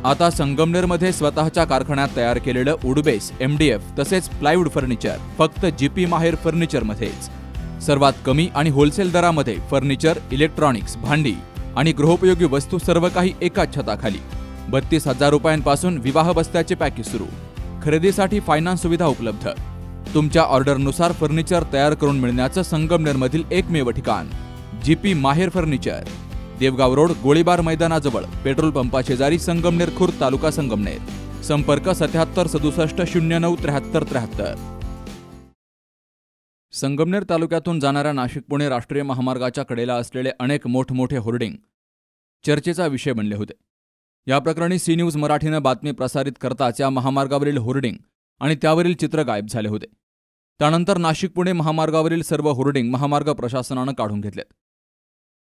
आता संगमनेरमध्ये स्वतःच्या कारखान्यात तयार केलेलं वुडबेस, MDF तसेच प्लायवूड फर्निचर फक्त GP माहेर फर्निचरमध्येच। सर्वात कमी आणि होलसेल दरामध्ये फर्निचर, इलेक्ट्रॉनिक्स, भांडी आणि गृहोपयोगी वस्तू सर्व काही एकाच छताखाली। 32,000 रुपयांपासून विवाह बस्त्याचे पॅकेज सुरू। खरेदीसाठी फायनान्स सुविधा उपलब्ध। तुमच्या ऑर्डरनुसार फर्निचर तयार करून मिळण्याचं संगमनेरमधील एकमेव ठिकाण GP माहेर फर्निचर। देवगाव रोड, गोळीबार मैदानाजवळ, पेट्रोल पंपा शेजारी, संगमनेर खुर्द, तालुका संगमनेर। संपर्क 77 67 09 73 73। संगमनेर तालुक्यातून जाणाऱ्या नाशिक-पुणे राष्ट्रीय महामार्गाच्या कडेला असलेले अनेक मोठमोठे होर्डिंग चर्चेचा विषय बनले होते। या प्रकरणी सी न्यूज मराठीने बातमी प्रसारित करताच या महामार्गावरील होर्डिंग आणि त्यावरील चित्र गायब झाले होते। त्यानंतर नाशिक-पुणे महामार्गावरील सर्व होर्डिंग महामार्ग प्रशासनाने काढून घेतलेत।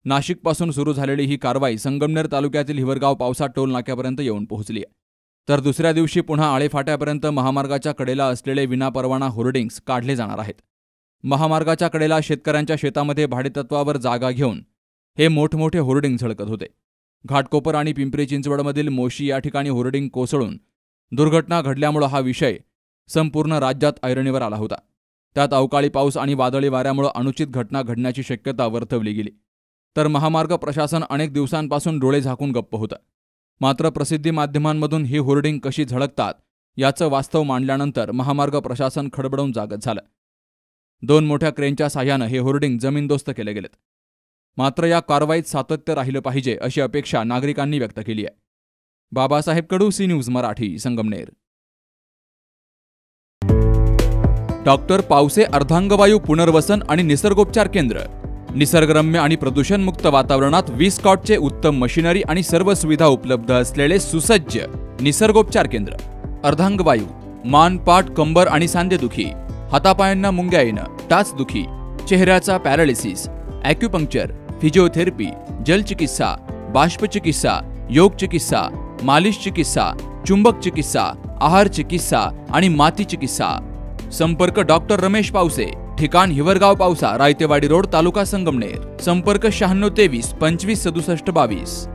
नाशिकपासून सुरू झालेली ही कारवाई संगमनेर तालुक्यातील हिवरगाव पावसा टोल नाक्यापर्यंत येऊन पोहोचली आहे। तर दुसऱ्या दिवशी पुन्हा आळेफाट्यापर्यंत महामार्गाच्या कडेला असलेले विनापरवाना होर्डिंग्स काढले जाणार आहेत। महामार्गाच्या कडेला शेतकऱ्यांच्या शेतामध्ये भाडेतत्वावर जागा घेऊन हे मोठमोठे होर्डिंग झळकत होते। घाटकोपर आणि पिंपरी चिंचवडमधील मोशी या ठिकाणी होर्डिंग कोसळून दुर्घटना घडल्यामुळे हा विषय संपूर्ण राज्यात ऐरणीवर आला होता। त्यात अवकाळी पाऊस आणि वादळी वाऱ्यामुळे अनुचित घटना घडण्याची शक्यता वर्तवली गेली। तर महामार्ग प्रशासन अनेक दिवसांपासून डोळे झाकून गप्प होतं। मात्र प्रसिद्धी माध्यमांमधून ही होर्डिंग कशी झळकतात याचं वास्तव मांडल्यानंतर महामार्ग प्रशासन खडबडून जागत झालं। 2 मोठ्या क्रेनच्या साह्यानं हे होर्डिंग जमीनदोस्त केले गेलेत। मात्र या कारवाईत सातत्य राहिलं पाहिजे अशी अपेक्षा नागरिकांनी व्यक्त केली आहे। Babasaheb Kadu, C news Marathi, Sangamner. Doctor Pawase अर्धांगवायू पुनर्वसन आणि निसर्गोपचार केंद्र। निसर्गरम्य आणि प्रदूषणमुक्त वातावरणात 20 कॉटचे उत्तम मशिनरी आणि सर्व सुविधा उपलब्ध असलेले सुसज्ज निसर्गोपचार केंद्र। अर्धांगवायू, मान, पाठ, कंबर आणि सांधेदुखी, हातापायांना मुंग्या येणं, टाचदुखी, चेहऱ्याचा पॅरालिसिस, ॲक्युपंक्चर, फिजिओथेरपी, जलचिकित्सा, बाष्पचिकित्सा, योग चिकित्सा, मालिश चिकित्सा, चुंबक चिकित्सा, आहार चिकित्सा आणि माती चिकित्सा। संपर्क डॉक्टर रमेश पावसे, ठिकाण हिवरगाव पावसा, रायतेवाडी रोड, तालुका संगमनेर। संपर्क 96 23 25 67 22।